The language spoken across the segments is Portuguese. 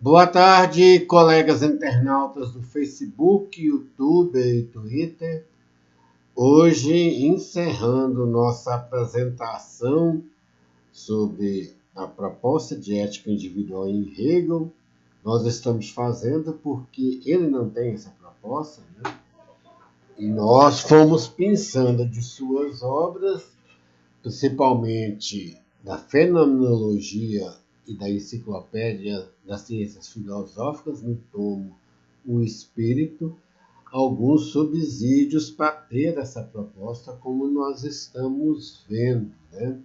Boa tarde, colegas internautas do Facebook, YouTube e Twitter. Hoje, encerrando nossa apresentação sobre a proposta de ética individual em Hegel, nós estamos fazendo porque ele não tem essa proposta, né? E nós fomos pensando de suas obras, principalmente da fenomenologia e da Enciclopédia das Ciências Filosóficas, no tomo O Espírito, alguns subsídios para ter essa proposta, como nós estamos vendo, né?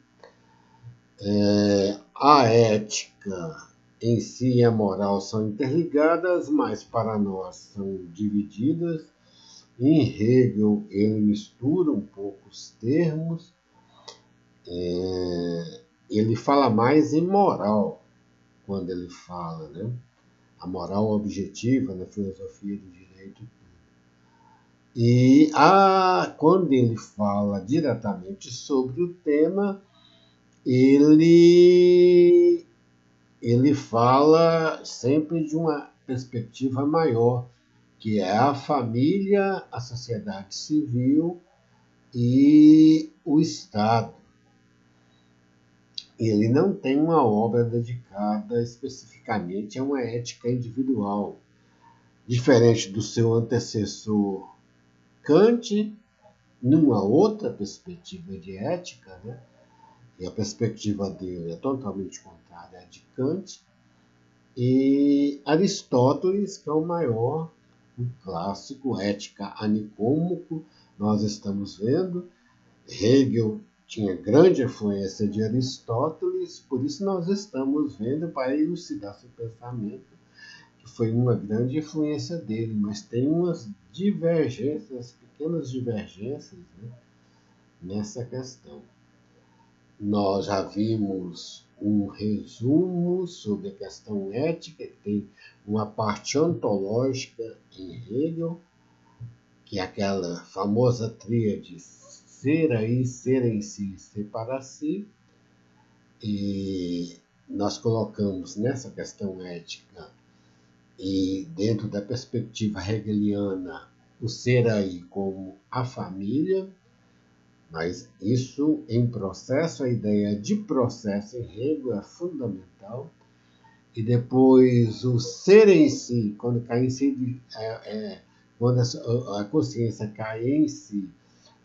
A ética em si e a moral são interligadas, mas para nós são divididas. Em Hegel, ele mistura um pouco os termos. Ele fala mais em moral quando ele fala, né? A moral objetiva na filosofia do direito. E quando ele fala diretamente sobre o tema, ele fala sempre de uma perspectiva maior, que é a família, a sociedade civil e o Estado. Ele não tem uma obra dedicada especificamente a uma ética individual, diferente do seu antecessor Kant, numa outra perspectiva de ética, né? E a perspectiva dele é totalmente contrária à de Kant, e Aristóteles, que é o maior, o clássico ética a Nicômaco, nós estamos vendo. Hegel tinha grande influência de Aristóteles, por isso nós estamos vendo para elucidar seu pensamento, que foi uma grande influência dele, mas tem umas divergências, pequenas divergências, né, nessa questão. Nós já vimos um resumo sobre a questão ética, que tem uma parte ontológica em Hegel, que é aquela famosa tríade ser aí, ser em si, ser para si. E nós colocamos nessa questão ética e dentro da perspectiva hegeliana o ser aí como a família, mas isso em processo, a ideia de processo em Hegel é fundamental. E depois o ser em si, quando cai em si, quando a consciência cai em si,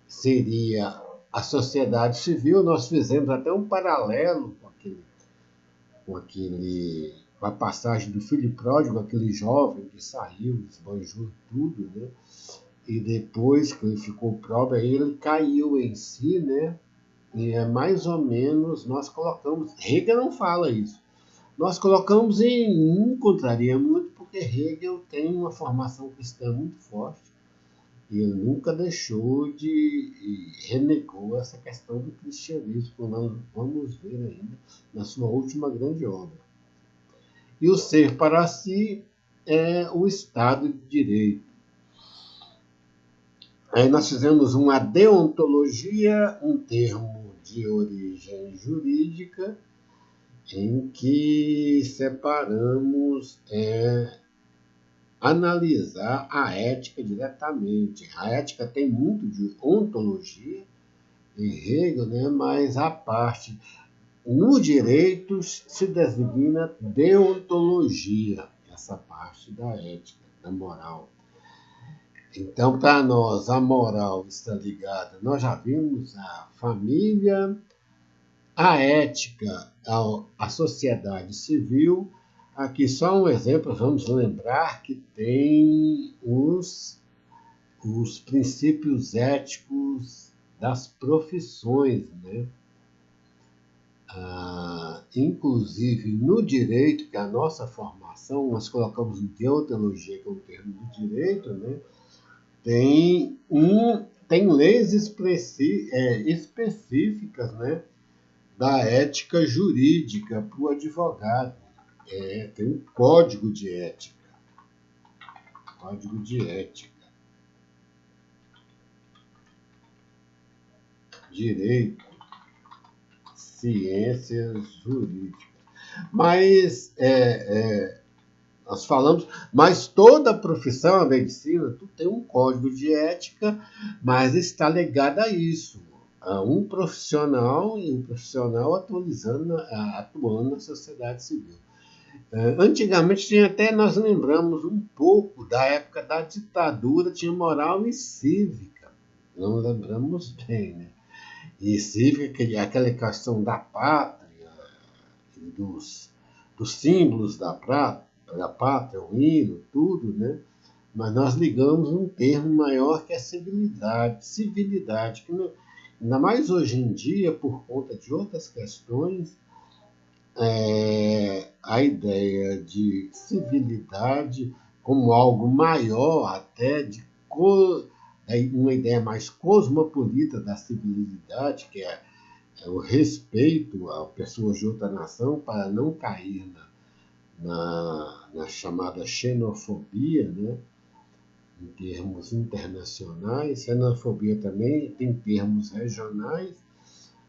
seria a sociedade civil. Nós fizemos até um paralelo com a passagem do filho pródigo, aquele jovem que saiu, esbanjou tudo, né? E depois que ele ficou pobre, aí ele caiu em si, né? E é mais ou menos, nós colocamos, Hegel não fala isso, nós colocamos não contraria muito, porque Hegel tem uma formação cristã muito forte, e ele nunca deixou de renegou essa questão do cristianismo, como nós vamos ver ainda na sua última grande obra. E o ser para si é o Estado de Direito. Aí nós fizemos uma deontologia, um termo de origem jurídica, em que separamos analisar a ética diretamente. A ética tem muito de ontologia em Hegel, né? Mas a parte no direito se designa deontologia, essa parte da ética, da moral. Então, para nós, a moral está ligada, nós já vimos a família, a ética, a sociedade civil. Aqui só um exemplo, vamos lembrar que tem os princípios éticos das profissões, né? Inclusive no direito, que é a nossa formação, nós colocamos deontologia, que é um termo do direito, né? Tem leis específicas, né, da ética jurídica para o advogado. Tem um código de ética. Código de ética. Direito, ciências jurídicas. Mas Nós falamos, mas toda profissão, a medicina, tu tem um código de ética, mas está ligado a isso, a um profissional e um profissional atuando na sociedade civil. Antigamente tinha até, nós lembramos um pouco da época da ditadura, tinha moral e cívica. Não lembramos bem, né? E cívica, aquela questão da pátria, dos símbolos da pátria, o hino, tudo, né? Mas nós ligamos um termo maior que é civilidade. Civilidade, que ainda mais hoje em dia, por conta de outras questões, a ideia de civilidade como algo maior, até uma ideia mais cosmopolita da civilidade, que é o respeito a pessoas de outra nação para não cair na chamada xenofobia, né? Em termos internacionais. Xenofobia também tem termos regionais,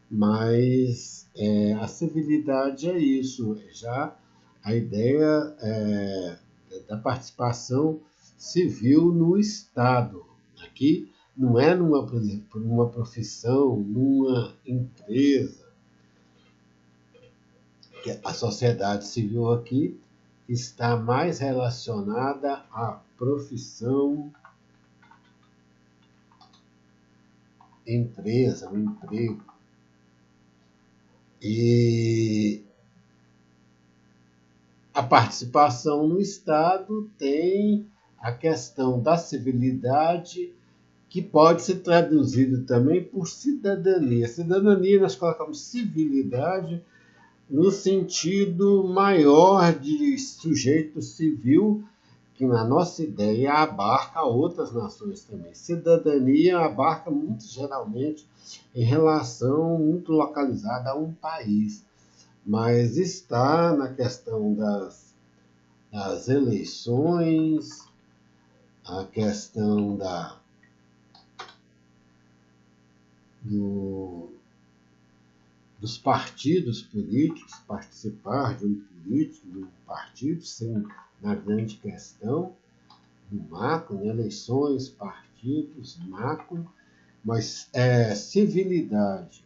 mas a civilidade é isso, já a ideia da participação civil no Estado. Aqui não é numa profissão, numa empresa. A sociedade civil aqui está mais relacionada à profissão, empresa, um emprego. E a participação no Estado tem a questão da civilidade, que pode ser traduzida também por cidadania. Cidadania nós colocamos civilidade no sentido maior de sujeito civil, que na nossa ideia abarca outras nações também. Cidadania abarca muito geralmente em relação muito localizada a um país, mas está na questão das eleições, a questão dos partidos políticos, participar de um partido, sem na grande questão, no macro, né? Eleições, partidos, macro, mas civilidade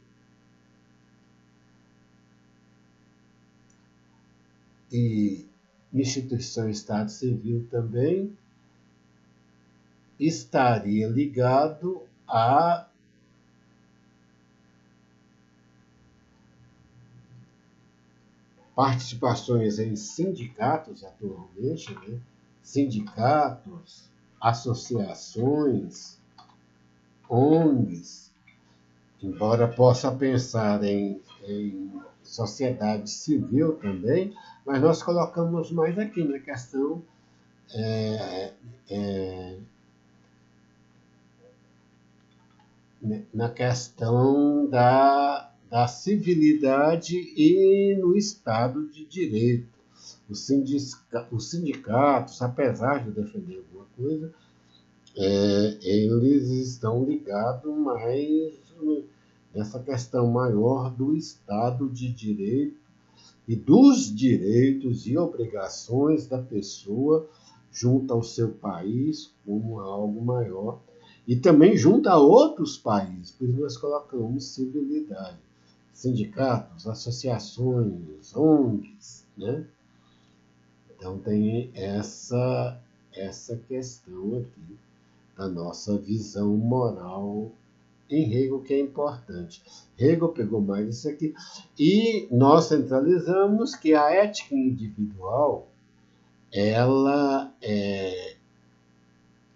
e instituição Estado Civil também estaria ligado a participações em sindicatos atualmente, né? Sindicatos, associações, ONGs, embora possa pensar em sociedade civil também, mas nós colocamos mais aqui na questão da civilidade e no Estado de Direito. Os sindicatos, apesar de defender alguma coisa, eles estão ligados mais nessa questão maior do Estado de Direito e dos direitos e obrigações da pessoa junto ao seu país como algo maior e também junto a outros países, por isso nós colocamos civilidade, sindicatos, associações, ONGs, né? Então tem essa questão aqui da nossa visão moral em Hegel, que é importante. Hegel pegou mais isso aqui e nós centralizamos que a ética individual ela é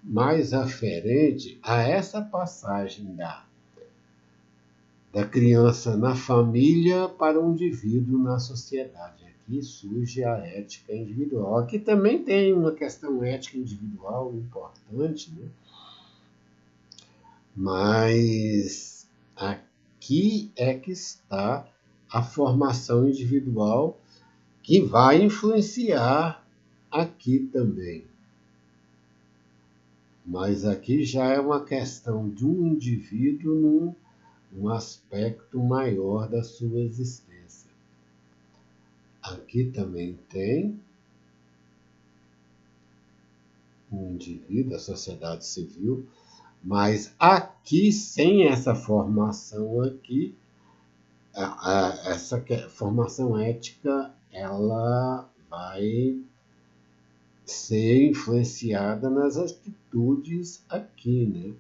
mais aferente a essa passagem da criança na família para o indivíduo na sociedade. Aqui surge a ética individual. Aqui também tem uma questão ética individual importante, né? Mas aqui é que está a formação individual que vai influenciar aqui também. Mas aqui já é uma questão de um indivíduo num aspecto maior da sua existência. Aqui também tem um indivíduo, a sociedade civil, mas aqui, sem essa formação aqui, essa formação ética, ela vai ser influenciada nas atitudes aqui, né?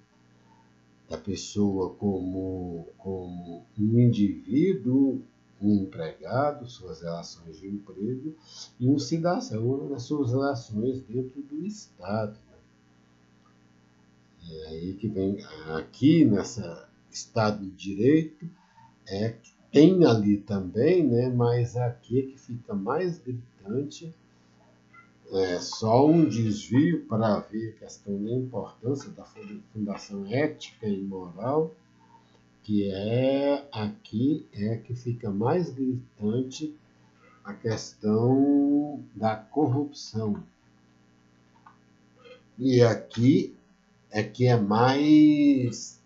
Da pessoa como um indivíduo, um empregado, suas relações de emprego, e um cidadão nas suas relações dentro do Estado. É aí que vem, aqui nessa Estado de Direito, tem ali também, né, mas aqui é que fica mais gritante, só um desvio para ver a questão da importância da fundação ética e moral, que aqui que fica mais gritante a questão da corrupção. E aqui é que é mais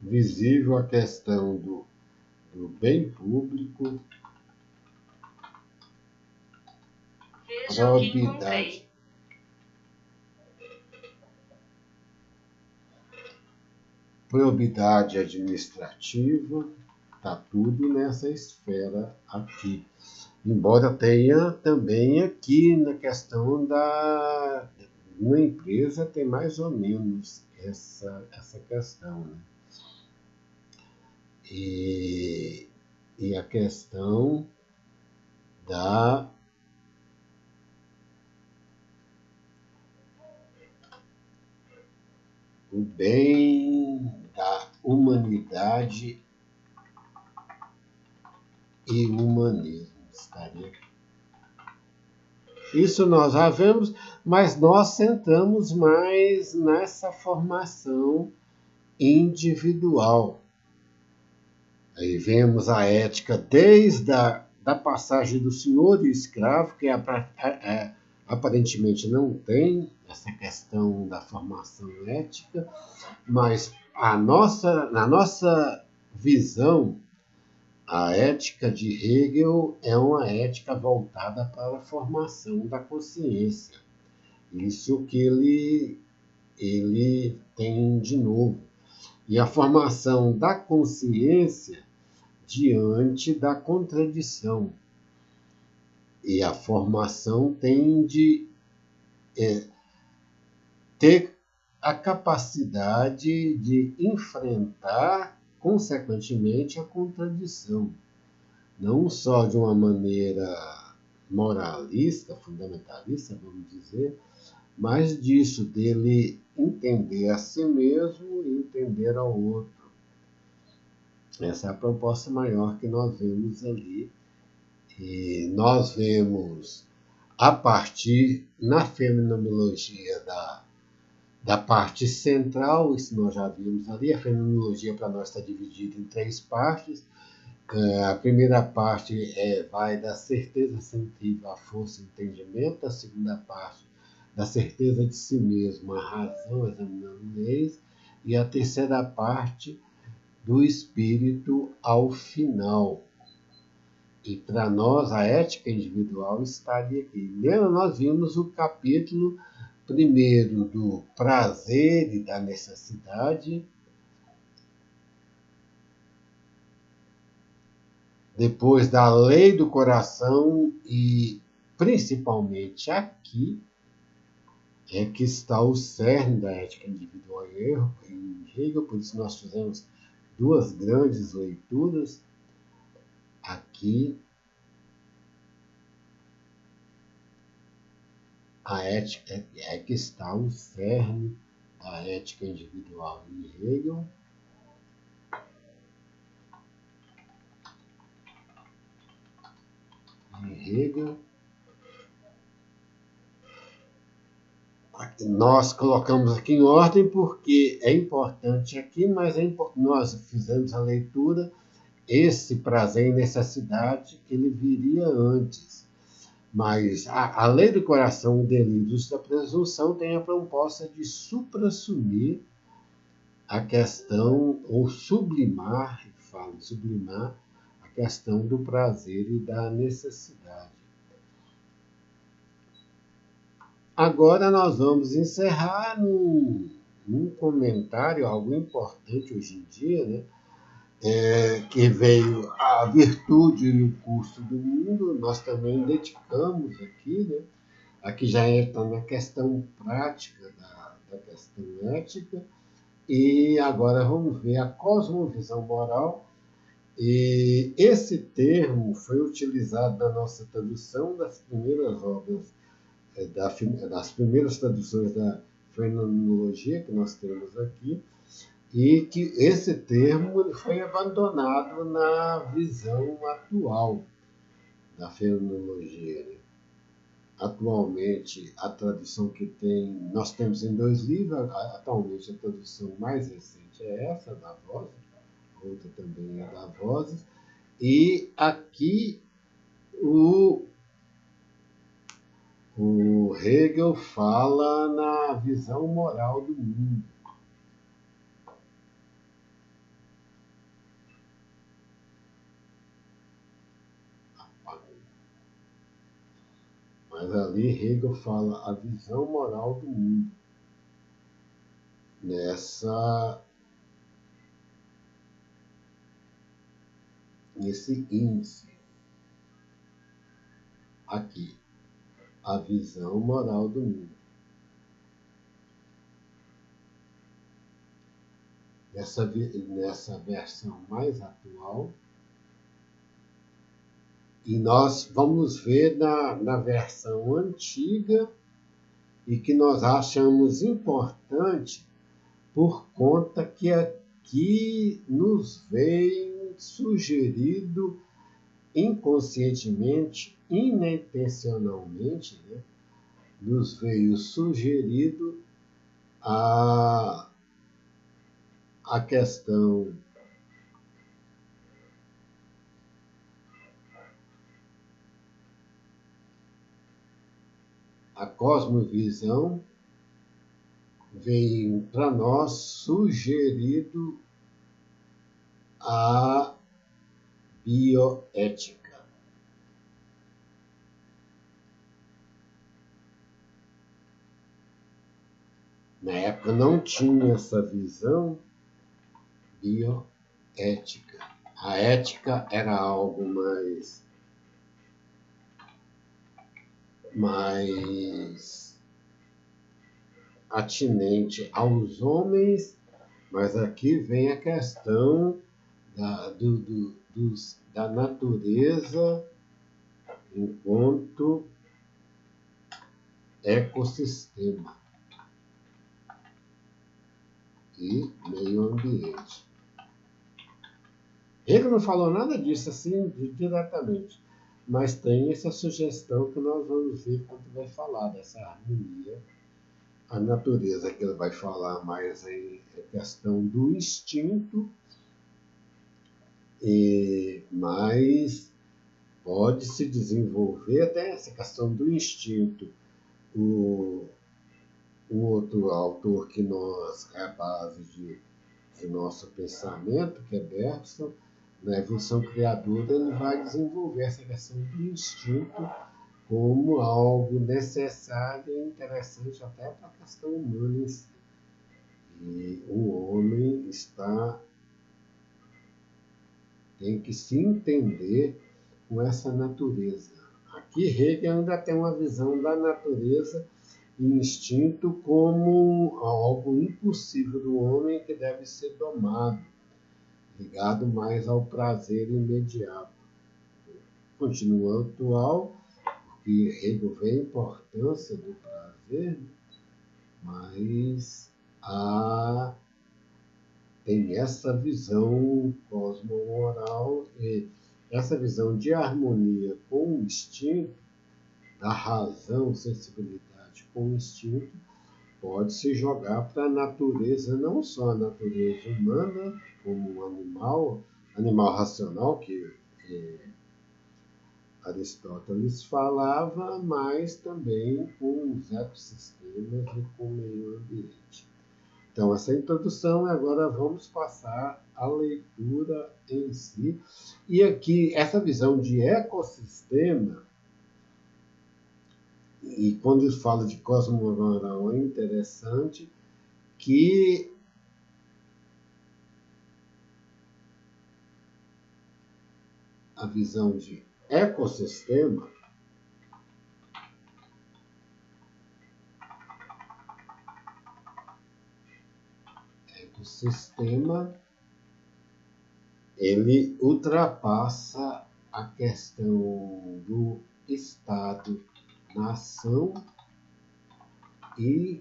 visível a questão do bem público, probidade. Probidade administrativa, está tudo nessa esfera aqui. Embora tenha também aqui na questão da uma empresa tem mais ou menos essa questão, né? E a questão do bem da humanidade e humanismo. Estaria. Isso nós já vemos, mas nós centramos mais nessa formação individual. Aí vemos a ética desde da passagem do senhor e escravo, que aparentemente não tem essa questão da formação ética, mas na nossa visão, a ética de Hegel é uma ética voltada para a formação da consciência. Isso que ele tem de novo. E a formação da consciência diante da contradição. E a formação tem de ter a capacidade de enfrentar, consequentemente, a contradição. Não só de uma maneira moralista, fundamentalista, vamos dizer, mas disso, dele entender a si mesmo e entender ao outro. Essa é a proposta maior que nós vemos ali. E nós vemos, a partir, na fenomenologia da parte central, isso nós já vimos ali, a fenomenologia para nós está dividida em 3 partes. A primeira parte vai da certeza sensível à força e entendimento, a segunda parte da certeza de si mesmo, a razão examinando leis, e a terceira parte do espírito ao final. E para nós a ética individual estaria aqui. Lembra, nós vimos o capítulo primeiro do prazer e da necessidade, depois da lei do coração e principalmente aqui é que está o cerne da ética individual em Hegel, por isso nós fizemos 2 grandes leituras. Aqui a ética é que está o cerne da ética individual em Hegel. Nós colocamos aqui em ordem porque é importante aqui, mas nós fizemos a leitura, esse prazer e necessidade, ele viria antes. Mas a lei do coração, o delírio da presunção, tem a proposta de suprassumir a questão, ou sublimar a questão do prazer e da necessidade. Agora nós vamos encerrar num comentário, algo importante hoje em dia, né? Que veio a virtude e o curso do mundo, nós também dedicamos aqui, né? Aqui já entra na questão prática da questão ética, e agora vamos ver a cosmovisão moral. E esse termo foi utilizado na nossa tradução das primeiras obras, das primeiras traduções da fenomenologia que nós temos aqui, e que esse termo ele foi abandonado na visão atual da fenomenologia, né? Atualmente, a tradução que tem, nós temos em 2 livros, atualmente a tradução mais recente é essa, da Voz, outra também é da Vozes, e aqui o Hegel fala na visão moral do mundo. Mas ali Hegel fala a visão moral do mundo. Nesse índice aqui, a visão moral do mundo. Nessa versão mais atual, e nós vamos ver na versão antiga, e que nós achamos importante por conta que aqui nos vem sugerido inconscientemente, inintencionalmente, né, nos veio sugerido a questão a cosmovisão, veio para nós sugerido a bioética. Na época não tinha essa visão bioética. A ética era algo mais atinente aos homens, mas aqui vem a questão da natureza enquanto ecossistema e meio ambiente. Ele não falou nada disso assim diretamente, mas tem essa sugestão que nós vamos ver quando vai falar dessa harmonia. A natureza que ele vai falar mais é a questão do instinto, mas pode se desenvolver até essa questão do instinto. O outro autor que é a base de nosso pensamento, que é Bergson, na evolução criadora, ele vai desenvolver essa questão do instinto como algo necessário e interessante até para a questão humana em si. E o homem tem que se entender com essa natureza. Aqui Hegel ainda tem uma visão da natureza e instinto como algo impossível do homem que deve ser domado, ligado mais ao prazer imediato. Continua atual, porque Hegel vê a importância do prazer, mas tem essa visão cosmomoral e essa visão de harmonia com o instinto, da razão, sensibilidade com o instinto, pode se jogar para a natureza, não só a natureza humana, como um animal racional, que Aristóteles falava, mas também com os ecossistemas e com o meio ambiente. Então, essa introdução, agora vamos passar à leitura em si. E aqui, essa visão de ecossistema, E quando ele fala de cosmomoral é interessante que a visão de ecossistema ele ultrapassa a questão do Estado, nação e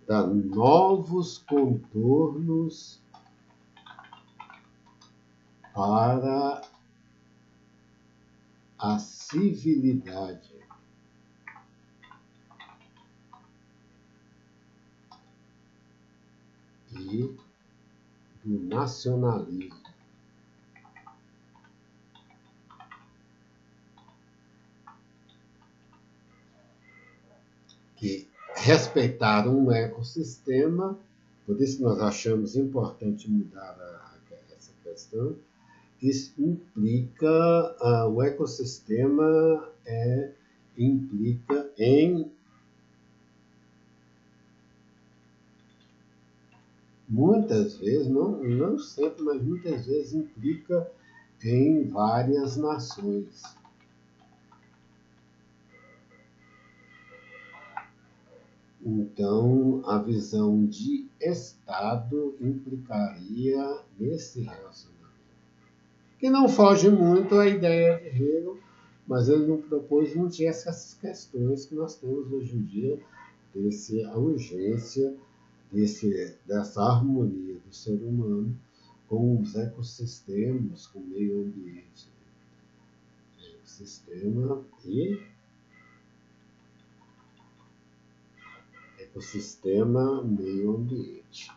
dá novos contornos para a civilidade. E do nacionalismo. Que respeitar um ecossistema, por isso nós achamos importante mudar essa questão, isso implica, o ecossistema implica em muitas vezes, não sempre, mas muitas vezes implica em várias nações. Então, a visão de Estado implicaria nesse relacionamento, que não foge muito à ideia de Hegel, mas ele não propôs muito essas questões que nós temos hoje em dia, a urgência dessa harmonia do ser humano com os ecossistemas, com o meio ambiente. Ecossistema, meio ambiente.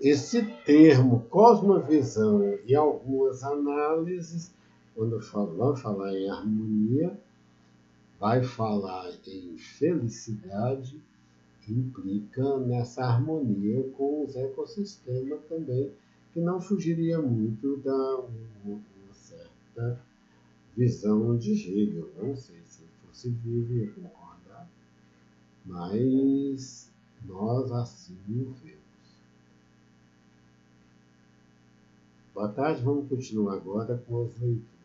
Esse termo cosmovisão e algumas análises, quando vamos falar em harmonia, vai falar em felicidade, implica nessa harmonia com os ecossistemas também, que não fugiria muito da uma certa visão de Hegel. Não sei se ele fosse vivo ia concordar, mas nós assim o vemos. Boa tarde, vamos continuar agora com as leituras.